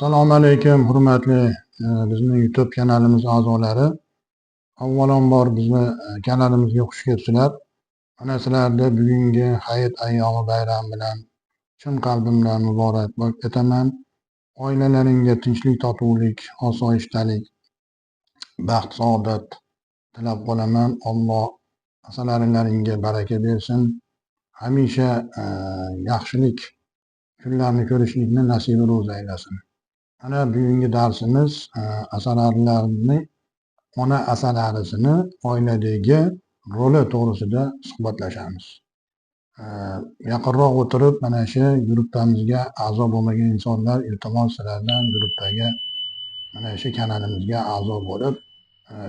Assalomu alaykum, hurmatli bizning YouTube kanalimiz a'zolari. Avvalambor bizni kanalimizga xush kelibsizlar. Mana sizlarni bugungi hayit ayyomi bayram bilan chin qalbimdan muborakbod etaman. Oilalaringga tinchlik, totuvlik, osoyishtalik, baxt, saodat tilab qolaman. Alloh asalarilaringga baraka bersin. Hamisha yaxshilik kunlarni ko'rishlikni nasibi ro'z aylasin. Mana bugungi darsimiz asalarilarni, ona asalarisini oiladagi roli to'g'risida suhbatlashamiz. Yaqinroq o'tirib mana shu gruppamizga a'zo bo'lmagan insonlar iltimos sizlardan gruppage mana shu kanalimizga a'zo bo'lib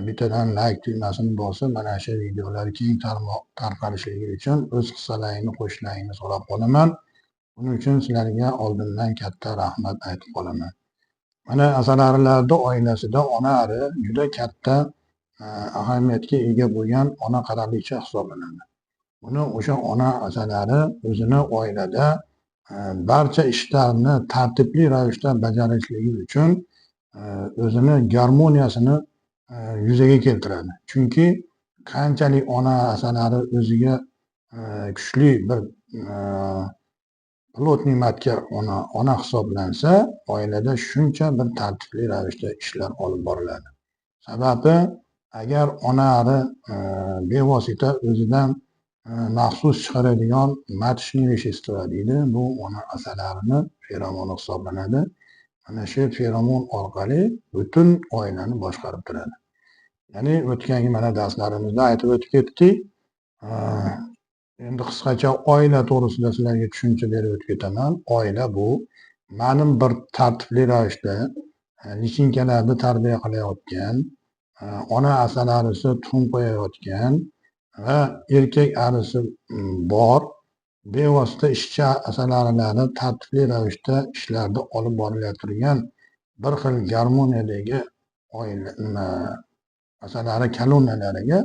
bittadan like tugmasini bosib mana shu videolar keng tarqalishligi uchun o'z hissalaringni qo'shishlaringni so'rab qolaman. Buning uchun sizlarga oldindan katta rahmat aytib qolaman. Mana asalarilarda oilasida onari juda katta ahamiyatga ega bo'lgan ona qaralicha hisoblanadi. Buni o'sha ona asalari o'zini oilada barcha ishlarni tartibli ravishda bajarishligi uchun o'zini garmoniyasini yuzaga keltiradi. Chunki qanchalik ona asalari o'ziga kuchli bir pilotniy matga ona hisoblansa, oilada shuncha bir tartibli ravishda ishlar olib boriladi. Sababi agar onari bevosita o'zidan maxsus chiqaradigan matishni veshество deydi. Bu ona asalarini feromoni hisoblanadi. Mana shu feromon orqali butun oilani boshqarib turadi. Ya'ni o'tgangi mana darslarimizda aytib o'tib ketdik. Endi qisqacha oila to'g'risida sizlarga tushuncha berib o'tib ketaman. Oila bu ma'lum bir tartibli ravishda lichinkalarni tarbiya qilayotgan, ona asalarisi tuxum qo'yayotgan va erkak arisi bor bevosita ishchi asalarilarni tartibli ravishda ishlarni olib borilayotgan bir xil garmoniyadagi oila asalari kolonnalariga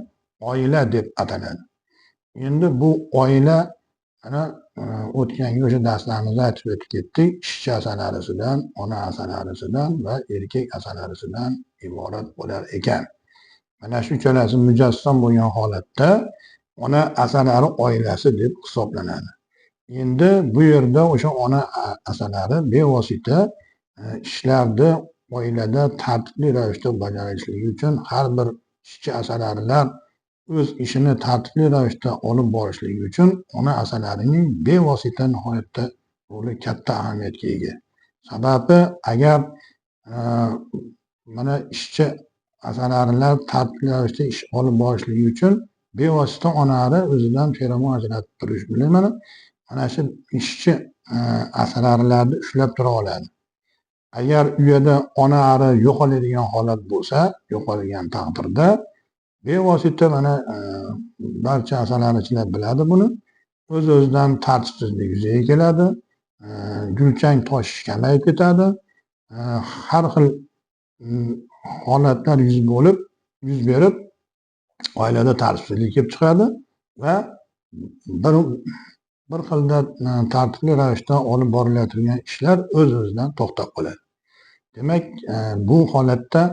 oila deb ataladi. Endi bu oila ana o'tgangi o'sha darslarimizda aytib o'tib ketdik. Ishchi asalarisidan, ona asalarisidan va erkak asalarisidan iborat bo'lar ekan. Mana shu uchalasi mujassam bo'lgan holatda ona asalari oilasi deb hisoblanadi. Endi bu yerda o'sha ona asalari bevosita ishlarni oilada tartibli ravishda bajarilishligi uchun har bir ishchi asalarilar o'z ishini tartibli ravishda olib borishligi uchun ona asalarining bevosita nihoyatda roli katta ahamiyatga ega. Sababi agar mana ishchi asalarilar tartibli ravishda ish olib borishligi uchun bevosita onari o'zidan feromon ajratib turish bilan mana shu ishchi asalarilarni ushlab tura oladi. Agar uyada onari yo'qoladigan holat bo'lsa, yo'qolgan taqdirda bevosita mana barcha asalarichilar biladi buni. O'z-o'zidan tartibsizlik yuzaga keladi. Gulchang toshish kamayib ketadi. Har xil holatlar yuz berib oilada tartibsizlik kelib chiqadi va bir xilda tartibli ravishda olib borilayotgan ishlar o'z-o'zidan to'xtab qoladi. Demak, bu holatda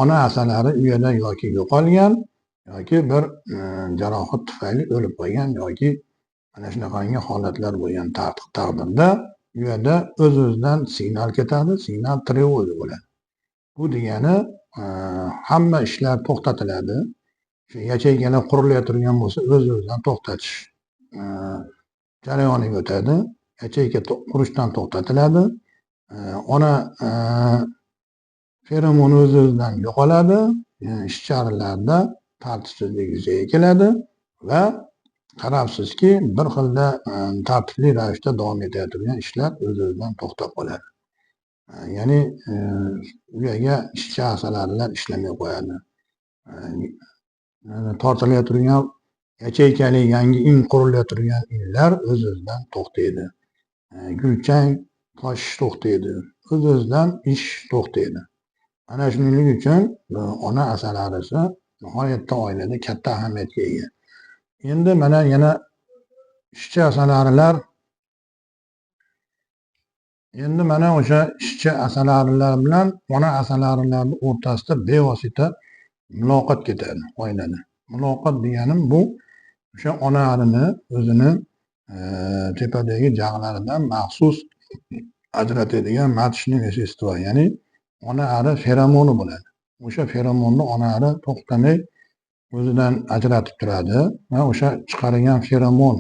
ona asalari uyada yoki yo'qolgan yoki bir jarohat tufayli o'lib qolgan yoki mana shunaqangi holatlar bo'lgan taqdirda uyada o'z-o'zidan signal ketadi, signal trevoga bo'ladi. Bu degani hamma ishlar to'xtatiladi. Shu yacheykalar qurilayotgan bo'lsa o'z-o'zidan to'xtatish jarayoniga o'tadi. Yacheyka qurishdan to'xtatiladi. Ona feromon o'z-o'zidan yo'qoladi. Ishchi-arilarda tartibsizlik yuzaga keladi va qarabsizki, bir xilda tartibli ravishda davom etayotgan ishlar o'z-o'zidan to'xtab qoladi. Ya'ni uyaga ishchi asalarilar ishlamay qo'yadi. Tortilayotgan yacheykali yangi in qurilayotgan inlar o'z-o'zidan to'xtaydi. Gulchang toshish to'xtaydi. O'z-o'zidan ish to'xtaydi. Mana shuning uchun ona asalarisi nihoyatda oilada katta ahamiyatga ega. Endi mana yana ishchi asalarilar Endi mana o'sha ishchi asalarilar bilan ona asalarilarni o'rtasida bevosita muloqot ketadi oilada. Muloqot deganim bu o'sha ona arini o'zini tepadagi jag'laridan maxsus ajratadigan matishni vещество, ya'ni ona ari feromoni bo'ladi. O'sha feromonni ona ari to'xtamay o'zidan ajratib turadi va o'sha chiqargan feromon,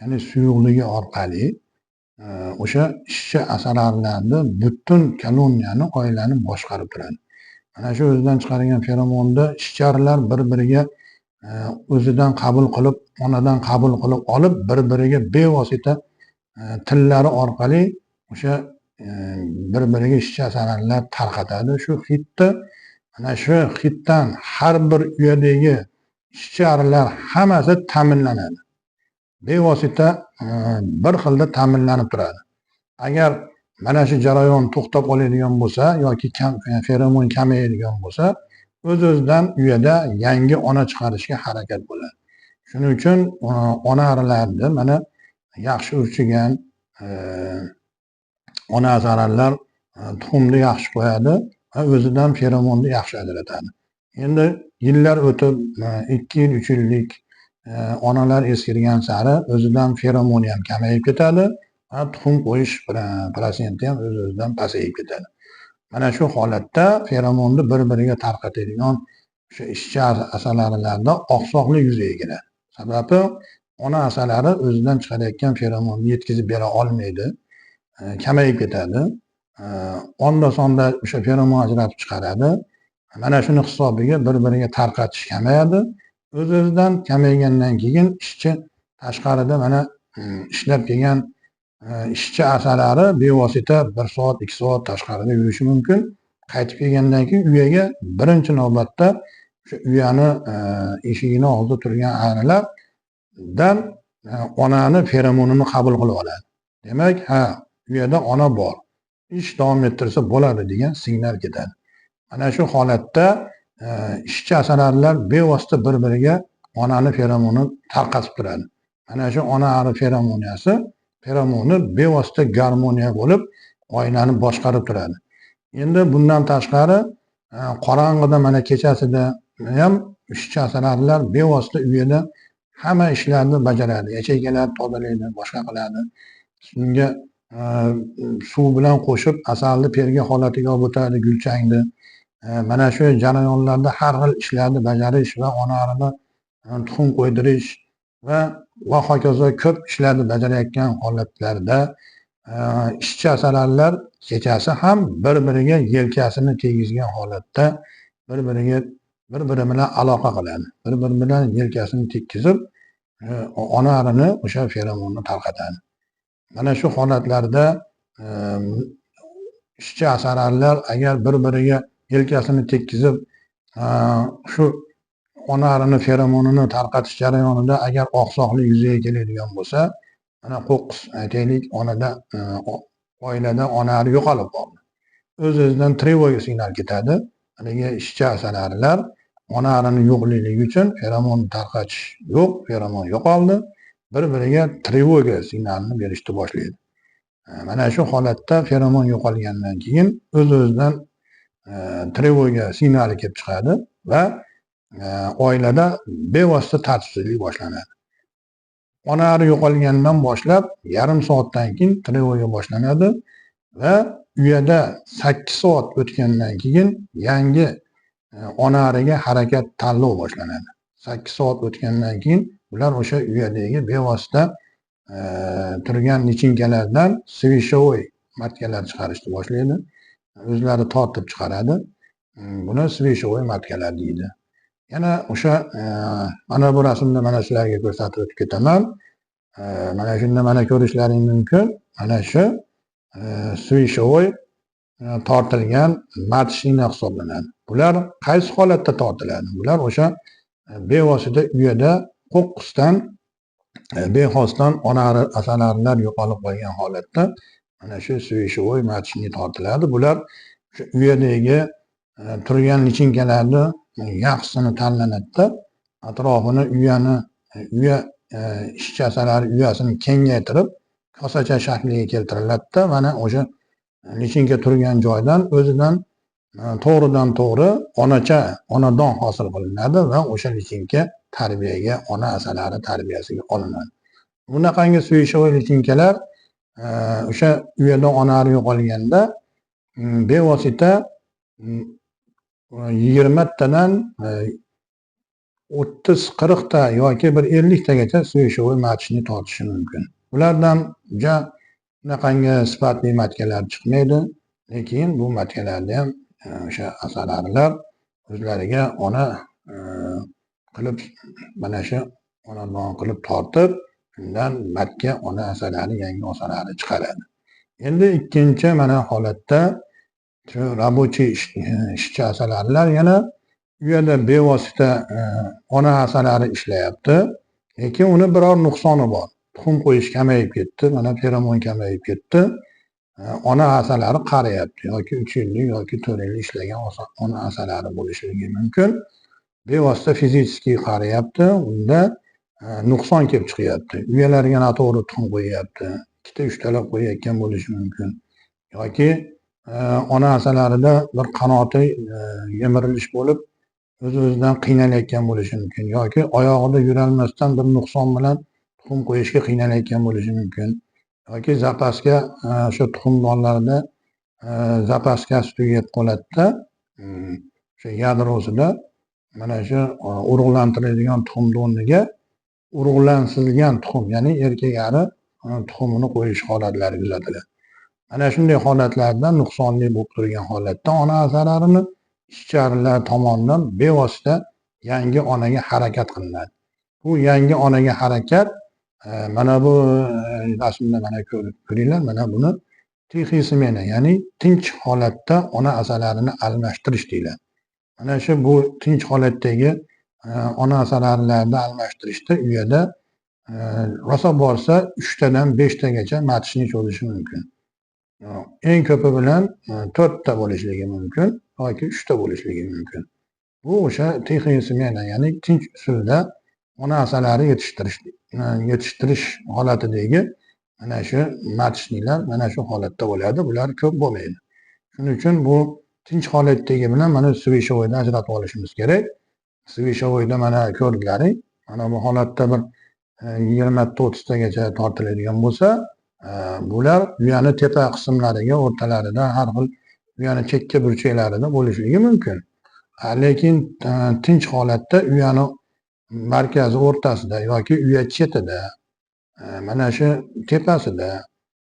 ya'ni suyuqligi orqali o'sha ishchi asalarilarni butun koloniyani, oilani boshqarib turadi. Mana shu o'zidan chiqargan feromonda ishchi-arilar bir-biriga o'zidan qabul qilib, onadan qabul qilib olib, bir-biriga bevosita tillari orqali o'sha bir-biriga ishchi asalarilar tarqatadi. Shu hidda, mana shu hiddan har bir uyadagi ishchi-arilar hammasi ta'minlanadi. Bevosita bir xilda ta'minlanib turadi. Agar mana shu jarayon to'xtab qoladigan bo'lsa yoki feromon kamayadigan bo'lsa, o'z-o'zidan uyada yangi ona chiqarishga harakat bo'ladi. Shuning uchun ona arilarni mana yaxshi urchigan ona asalarilar tuxumni yaxshi qo'yadi va o'zidan feromonni yaxshi ajratadi. Endi yillar o'tib 2 yil, 3 yillik onalar eskirgan sari o'zidan feromoni ham kamayib ketadi va tuxum qo'yish prosenti ham o'z-o'zidan pasayib ketadi. Mana shu holatda feromonni bir-biriga tarqatadigan o'sha ishchi asalarilarda oqsoqlik yuzaga keladi. Sababi ona asalari o'zidan chiqarayotgan feromonni yetkazib bera olmaydi, kamayib ketadi. Onda sonda o'sha feromon ajratib chiqaradi. Mana shuni hisobiga bir-biriga tarqatish kamayadi. O'z-o'zidan kamaygandan keyin ishchi tashqarida mana ishlab kelgan ishchi asalari bevosita 1 soat, 2 soat tashqarida yurishi mumkin. Qaytib kelgandan keyin uyaga birinchi navbatda o'sha uyani eshigini oldida turgan arilardan onani feromonini qabul qilib oladi. Demak, uyada ona bor, ish davom ettirsa bo'ladi degan signal ketadi. Mana shu holatda ishchi asalarilar bevosita bir-biriga onani feromoni tarqatib turadi. Mana shu ona ari feromoni bevosita garmoniya bo'lib oilani boshqarib turadi. Endi bundan tashqari qorong'ida mana kechasida ham ishchi asalarilar bevosita uyada hamma ishlarni bajaradi. Yachaykalarni tozalaydi, boshqa qiladi. Shunga suv bilan qo'shib asalni perga holatiga olib o'tadi, gulchangni. Mana shu jarayonlarda har xil ishlarni bajarish va ona arini tuxum qo'ydirish va hokazo ko'p ishlarni bajarayotgan holatlarda ishchi asalarilar kechasi ham bir-biriga yelkasini tegizgan holatda bir-biri bilan aloqa qiladi. Bir-biri bilan yelkasini tekkizib ona arini o'sha feromonni tarqatadi. Mana shu holatlarda ishchi asalarilar agar bir-biriga yelkasini tekkizib shu ona arini feromonini tarqatish jarayonida agar oqsoqlik yuzaga keladigan bo'lsa, mana qo'qqis aytaylik, oilada ona ari yo'qolib qoldi. O'z-o'zidan trevoga signal ketadi. Haligi ishchi asalarilar ona arini yo'qligi uchun feromon tarqatish yo'q, feromon yo'qoldi. Bir-biriga trevoga signalini berishni boshlaydi. Mana shu holatda feromon yo'qolgandan keyin o'z-o'zidan trevoga signali kelib chiqadi va oilada bevosita tartibsizlik boshlanadi. Ona ari yo'qolgandan boshlab yarim soatdan keyin trevoga boshlanadi va uyada 8 soat o'tgandan keyin yangi ona ariga harakat tanlov boshlanadi. 8 soat o'tgandan keyin ular o'sha uyadagi bevosita turgan lichinkalardan svishovoy matkalar chiqarishni boshlaydi. O'zlari tortib chiqaradi. Buni svishovoy matkalar deydi. Yana o'sha mana bu rasmda mana sizlarga ko'rsatib o'tib ketaman. Mana shunda mana ko'rishlaring mumkin. Mana shu svishovoy tortilgan matshina hisoblanadi. Bular qaysi holatda tortiladi? Bular o'sha bevosita uyada qo'qqisdan bexosdan ona asalarilar yo'qolib qolgan holatda mana shu svishovoy matshina tortiladi. Bular o'sha uyadagi turgan lichinkalarni yaxshisini tanlanadi. Atrofini uya ishchi asalari uyasini kengaytirib kosacha shakliga keltiriladi. Mana o'sha lichinka turgan joydan o'zidan to'g'ridan to'g'ri onadon hosil qilinadi va o'sha lichinka tarbiyaga, ona asalari tarbiyasiga olinadi. Bunaqangi suyishovoy lichinkalar o'sha uyada onari yo'qolganda bevosita 20 tadan 30-40 ta yoki bir 50 tagacha suyishovoy matchni tortishi mumkin. Bulardan bunaqangi sifatli matkalar chiqmaydi, lekin bu matkalarda ham o'sha asalarilar o'zlariga ona qilib mana shu onadon qilib tortib, shundan matka ona asalari, yangi asalari chiqaradi. Endi ikkinchi mana holatda shu rabochiy ishchi asalarilar yana uyada bevosita ona asalari ishlayapti, lekin uni biror nuqsoni bor. Tuxum qo'yish kamayib ketdi, mana feromon kamayib ketdi. Ona asalari qariyapti, yoki 3 yillik yoki 4 yillik ishlagan ona asalari bo'lishligi mumkin. Bevosita fizически qariyapti, unda nuqson kelib chiqyapti. Uyalariga noto'g'ri tuxum qo'yyapti, 2-3 talab qo'yayotgan bo'lishi mumkin. Yoki ona asalarida bir qanoti yemirilish bo'lib, o'z-o'zidan qiynalayotgan bo'lishi mumkin. Yoki oyog'ida yurolmasdan bir nuqson bilan tuxum qo'yishga qiynalayotgan bo'lishi mumkin. Yoki zapaska shu tuxumdonlarda zapaskasi tugab qoladi-da, o'sha yadrosida mana shu urug'lantiriladigan tuxumni o'rniga urug'lansirilgan tuxum, ya'ni erkakari tuxumini qo'yish holatlari kuzatiladi. Mana shunday holatlarda nuqsonli bo'lib turgan holatda ona asalarini ishchilar tomonidan bevosita yangi onaga harakat qilinadi. Bu yangi onaga harakat mana bu rasmda mana ko'ringlar, mana buni tixiy smena, ya'ni tinch holatda ona asalarini almashtirish deyiladi. Mana shu bu tinch holatdagi ona asalarilarni almashtirishda uyada rosa borsa 3 tadan 5 tagacha matchniy bo'lishi mumkin. Eng ko'pi bilan 4 ta bo'lishligi mumkin yoki 3 ta bo'lishligi mumkin. Bu o'sha tixiy smena, ya'ni tinch usulda ona asalari yetishtirish holatidagi mana shu matchnilar mana shu holatda bo'ladi. Bular ko'p bo'lmaydi. Shuning uchun bu tinch holatdagi bilan mana suyishovoyni ajratib olishimiz kerak. Suyishovoyda mana ko'rdinglaring, mana bu holatda bir 20-30 tagacha tortiladigan bo'lsa, bular uyani tepa qismlariga, o'rtalarida, har xil uyani chekka burchaklarida bo'lishligi mumkin. Lekin tinch holatda uyani markazi o'rtasida yoki uya chetida, mana shu tepasida,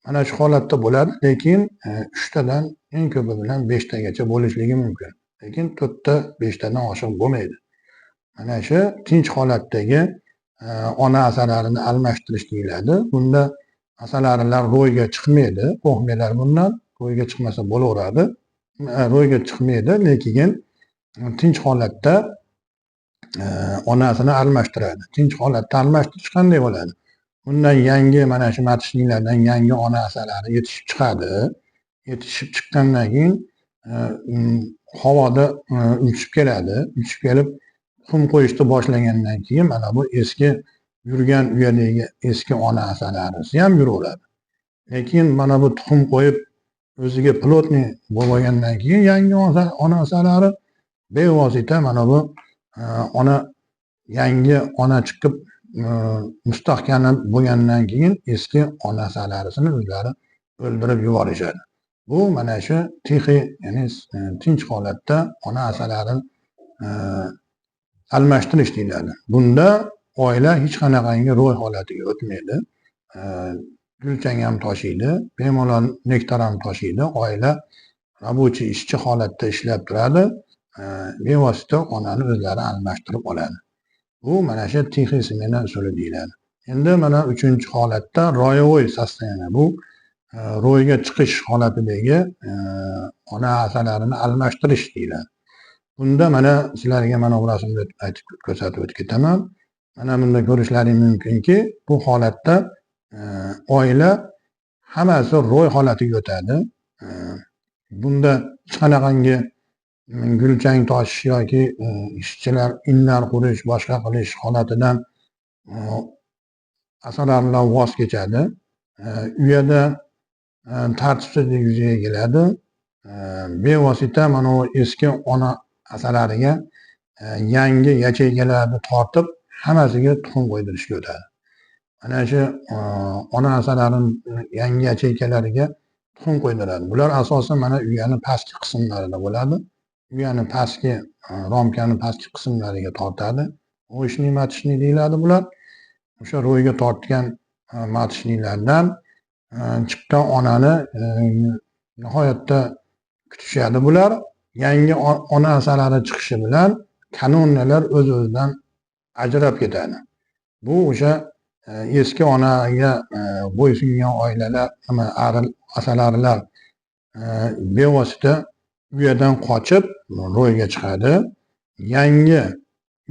mana shu holatda bo'ladi, lekin 3 tadan eng ko'pi bilan 5 tagacha bo'lishligi mumkin. Lekin 4 ta, 5 tadan oshiq bo'lmaydi. Mana shu tinch holatdagi ona asalarini almashtirish deyiladi. Bunda asalarilar ro'yga chiqmaydi, qo'rqmanglar bundan, ro'yga chiqmasa bo'laveradi. Ro'yga chiqmaydi, lekin tinch holatda onasini almashtiradi. Tinch holatda almashtirish qanday bo'ladi? Bundan yangi mana shu matchnilardan yangi ona asalari yetishib chiqadi. Yetishib chiqqandan keyin havoda uchib keladi. Uchib kelib tuxum qo'yishni boshlagandan keyin mana bu eski yurgan uyadagi eski ona asalarisi ham yuraveradi. Lekin mana bu tuxum qo'yib o'ziga plotniy bo'lgandan keyin yangi ona asalari bevosita mana bu yangi ona chiqib mustahkamlanib bo'lgandan keyin eski ona asalarisini o'zlari o'ldirib yuborishadi. Bu mana shu tixiy, ya'ni tinch holatda ona asalarini almashtirish deyiladi. Bunda oila hech qanaqangi ro'y holatiga o'tmaydi. Gulchang ham toshiydi, bemalol nektar ham toshiydi. Oila rabochiy ishchi holatda ishlab turadi. Bevosita onani o'zlari almashtirib oladi. Bu mana shu tixiy smena usuli deyiladi. Endi mana 3-chi holatda ro'yovoy sostoyaniya, bu ro'yga chiqish holatidagi ona asalarini almashtirish deyiladi. Bunda mana sizlarga mana bu rasmni aytib ko'rsatib o'tib ketaman. Mana bunda ko'rishlaring mumkinki, bu holatda oila hammasi ro'y holatiga o'tadi. Bunda hech qanaqangi gulchang toshish yoki ishchilar inlar qurish, boshqa qilish holatidan asalarilar voz kechadi. Uyada tartibsizlik yuzaga keladi. Bevosita mana u eski ona asalariga yangi yacheykalarni tortib hammasiga tuxum qo'ydirishga o'tadi. Mana shu ona asalarining yangi yacheykalariga tuxum qo'ydiradi. Bular asosan mana uyani pastki qismlarida bo'ladi. Uyani pastki romkani pastki qismlariga tortadi. O'shni matishni deyiladi bular. O'sha ro'yga tortgan matishliklardan chiqqan onani nihoyatda kutishadi bular. Yangi ona asalari chiqishi bilan kanonnalar o'z-o'zidan ajrab ketadi. Bu o'sha eski onaga bo'ysungan oilalar, asalarilar bevosita uyadan qochib ro'yga chiqadi. Yangi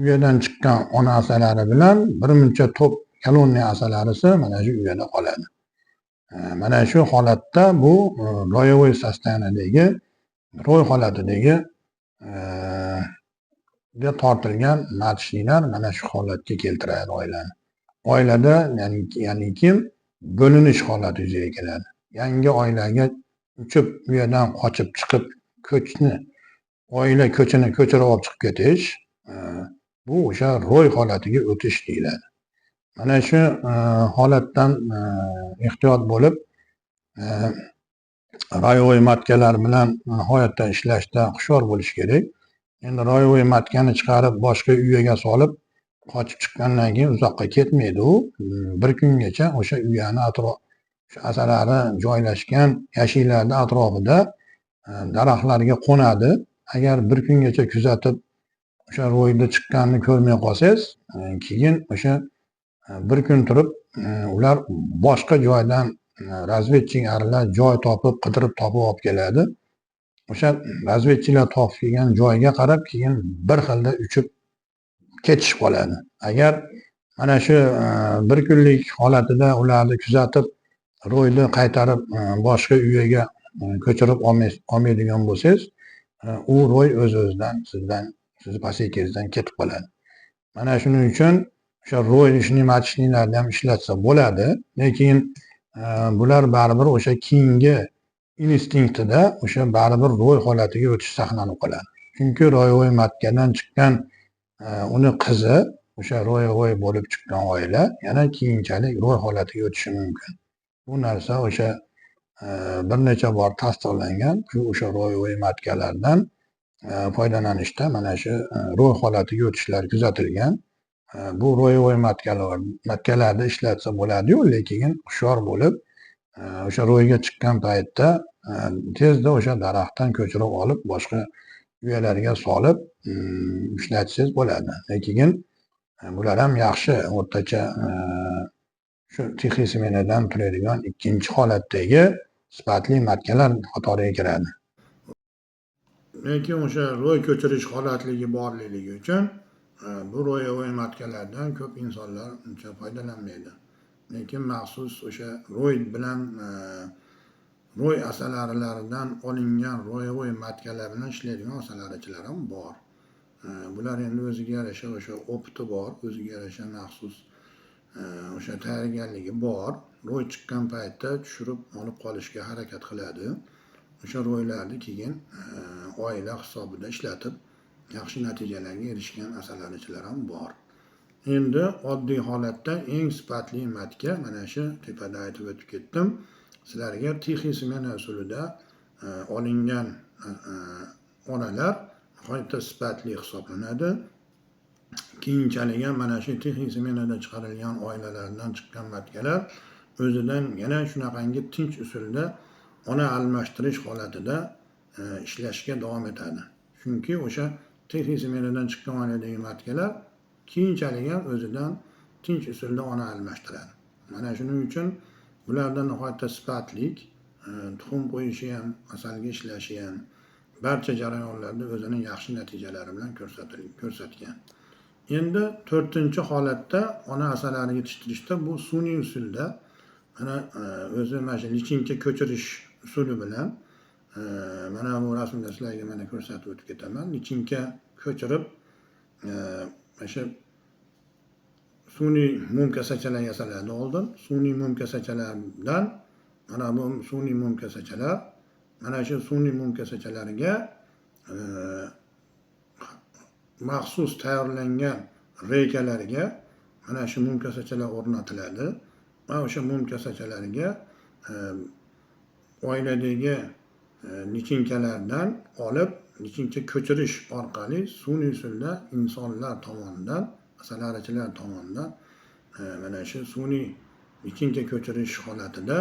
uyadan chiqqan ona asalari bilan birmuncha to'p koloniya asalarisi mana shu uyada qoladi. Mana shu holatda bu ro'yovoy sostanidagi ro'y holatidagi tortilgan matishliklar mana shu holatga keltiradi oilani. Oilada ya'ni kim bo'linish holati yuzaga keladi. Yangi oilaga uchib uyadan qochib chiqib oila ko'chini ko'chirib olib chiqib ketish, bu o'sha ro'y holatiga o'tish deyiladi. Mana shu holatdan ehtiyot bo'lib ro'yovoy matkalar bilan nihoyatda ishlashda hushyor bo'lish kerak. Endi ro'yovoy matkani chiqarib boshqa uyaga solib qochib chiqqandan keyin uzoqqa ketmaydi u. Bir kungacha o'sha uyani o'sha asalari joylashgan yashiklarni atrofida daraxtlarga qo'nadi. Agar bir kungacha kuzatib o'sha ro'yda chiqqanini ko'rmay qolsangiz, keyin o'sha bir kun turib ular boshqa joydan razvedchik arilar joy topib, qidirib topib olib keladi. O'sha razvedchilar topib kelgan joyga qarab keyin bir xilda uchib ketishib qoladi. Agar mana shu bir kunlik holatida ularni kuzatib ro'yni qaytarib boshqa uyaga ko'chirib olmaydigan bo'lsangiz, u ro'y o'z-o'zidan sizni pasaykangizdan ketib qoladi. Mana shuning uchun o'sha ro'y ishini matishliklarni ham ishlatsa bo'ladi, lekin bular baribir o'sha keyingi instinktida o'sha baribir ro'y holatiga o'tish saqlanib qoladi. Chunki ro'yovoy matkadan chiqqan uni qizi o'sha ro'yovoy bo'lib chiqqan oila yana keyinchalik ro'y holatiga o'tishi mumkin. Bu narsa o'sha bir necha bor tasdiqlangan. O'sha ro'yovoy matkalardan foydalanishda mana shu ro'y holatiga o'tishlar kuzatilgan. Bu ro'yovoy matkalarda ishlatsa bo'ladi-yu, lekin hushyor bo'lib o'sha ro'yga chiqqan paytda tezda o'sha daraxtdan ko'chirib olib boshqa uyalarga solib ishlatsangiz bo'ladi. Lekin bular ham yaxshi o'rtacha shu tixi smenadan turadigan ikkinchi holatdagi sifatli matkalar qatoriga kiradi. Lekin o'sha ro'y ko'chirish holatligi borligi uchun bu ro'yovoy matkalardan ko'p insonlar uncha foydalanmaydi. Lekin maxsus o'sha ro'y bilan ro'y asalaridan olingan ro'yovoy matkalar bilan ishlaydigan asalarichilar ham bor. Bular endi o'ziga yarasha o'sha opti bor, o'ziga yarasha maxsus o'sha tayyorgarligi bor. Ro'y chiqqan paytda tushirib olib qolishga harakat qiladi. O'sha ro'ylarni keyin oila hisobida ishlatib yaxshi natijalarga erishgan asalarichilar ham bor. Endi oddiy holatda eng sifatli matka mana shu tepada aytib o'tib ketdim. Sizlarga tixi smena usulida olingan onalar nihoyatda sifatli hisoblanadi. Keyinchalik ham mana shu tixi smenada chiqarilgan oilalardan chiqqan matkalar o'zidan yana shunaqangi tinch usulda ona almashtirish holatida ishlashga davom etadi. Chunki o'sha tixi smenadan chiqqan oiladagi matkalar keyinchalik ham o'zidan tinch usulda ona almashtiradi. Mana shuning uchun bularda nihoyatda sifatlik tuxum qo'yishi ham, asalga ishlashi ham barcha jarayonlarda o'zini yaxshi natijalari bilan ko'rsatgan. Endi 4-holatda ona asalari yetishtirishda bu sun'iy usulda mana o'zi mana shu lichinka ko'chirish usuli bilan mana bu rasmda sizlarga mana ko'rsatib o'tib ketaman. Lichinka ko'chirib o'sha sun'iy mum kasachalar yasaladi oldin. Sun'iy mum kasachalardan mana bu sun'iy mo'mkasachalar. Mana shu sun'iy mo'mkasachalarga maxsus tayyorlangan reykalarga mana shu mo'mkasachalar o'rnatiladi va o'sha mo'mkasachalarga oiladagi lichinkalardan olib lichinka ko'chirish orqali sun'iy usulda insonlar tomonidan, asalarichilar tomonidan mana shu sun'iy lichinka ko'chirish holatida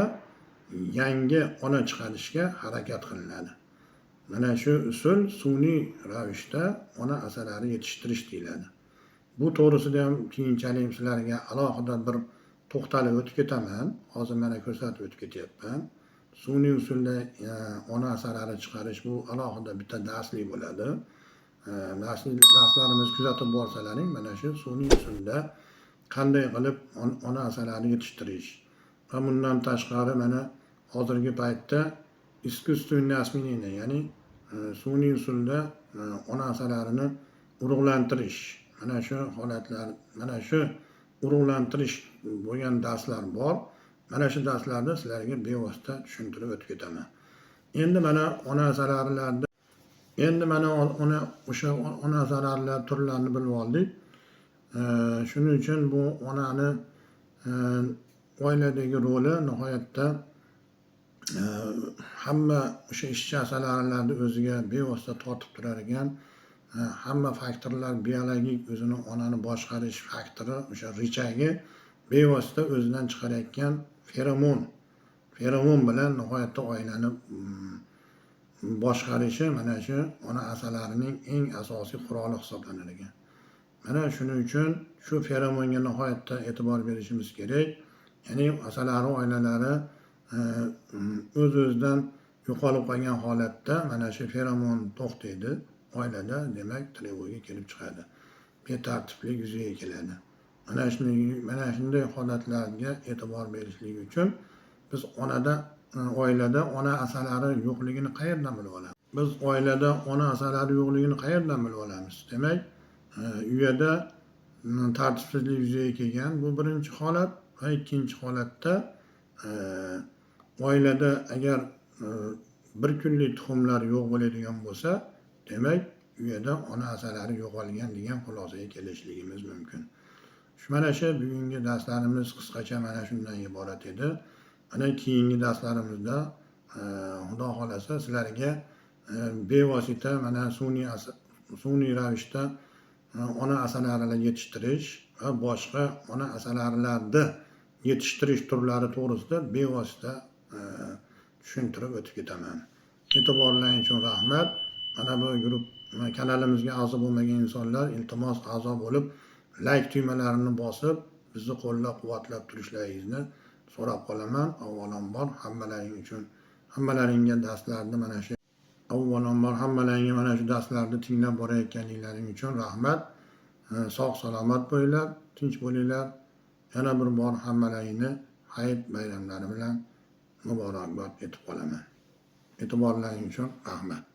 yangi ona chiqarishga harakat qilinadi. Mana shu usul sun'iy ravishda ona asalari yetishtirish deyiladi. Bu to'g'risida ham keyinchalik sizlarga alohida bir to'xtalib o'tib ketaman. Hozir mana ko'rsatib o'tib ketyapman. Sun'iy usulda ona asalari chiqarish bu alohida bitta darslik bo'ladi. Darslarimiz kuzatib borsalaring, mana shu sun'iy usulda qanday qilib ona asalari yetishtirish va bundan tashqari mana hozirgi paytda искусственное осьминение, ya'ni sun'iy usulda ona asalarini urug'lantirish, mana shu holatlar, mana shu urug'lantirish bo'lgan darslar bor. Mana shu darslarda sizlarga bevosita tushuntirib o'tib ketaman. Endi mana ona asalarilarda o'sha ona asalarilar turlarini bilib oldik. Shuning uchun bu onani oiladagi roli nihoyatda hamma o'sha ishchi asalarilarni o'ziga bevosita tortib turar ekan. Hamma faktorlar biologik o'zini onani boshqarish faktori, o'sha richagi bevosita o'zidan chiqarayotgan feromon bilan nihoyatda oilani boshqarishi mana shu ona asalarining eng asosiy quroli hisoblanar ekan. Mana shuning uchun shu feromonga nihoyatda e'tibor berishimiz kerak. Ya'ni asalari oilalari o'z-o'zidan yo'qolib qolgan holatda mana shu feromon to'xtaydi oilada, demak trevoga kelib chiqadi. Betartiblik yuzaga keladi. Mana shunday holatlarga e'tibor berishlik uchun biz oilada ona asalari yo'qligini qayerdan bilib olamiz? Biz oilada ona asalari yo'qligini qayerdan bilib olamiz? Demak, uyada tartibsizlik yuzaga kelgan, bu birinchi holat. Va ikkinchi holatda oilada agar bir kunlik tuxumlar yo'q bo'ladigan bo'lsa, demak uyada ona asalari yo'qolgan degan xulosaga kelishligimiz mumkin. Mana shu bugungi darslarimiz qisqacha mana shundan iborat edi. Mana keyingi darslarimizda Xudo xolasa sizlarga bevosita mana sun'iy ravishda ona asalarilar yetishtirish va boshqa ona asalarilarni yetishtirish turlari to'g'risida bevosita tushuntirib o'tib ketaman. E'tiborlaringiz uchun rahmat. Mana bu kanalimizga a'zo bo'lmagan insonlar iltimos a'zo bo'lib, like tugmalarini bosib, bizni qo'llab-quvvatlab turishlaringizni so'rab qolaman. Avvalambor hammalaringga darslarni mana shu darslarni tinglab borayotganliklaring uchun rahmat. Sog' salomat bo'linglar, tinch bo'linglar. Yana bir bor hammalaringni hayit bayramlari bilan muborakbod etib qolaman. E'tiborlaring uchun rahmat.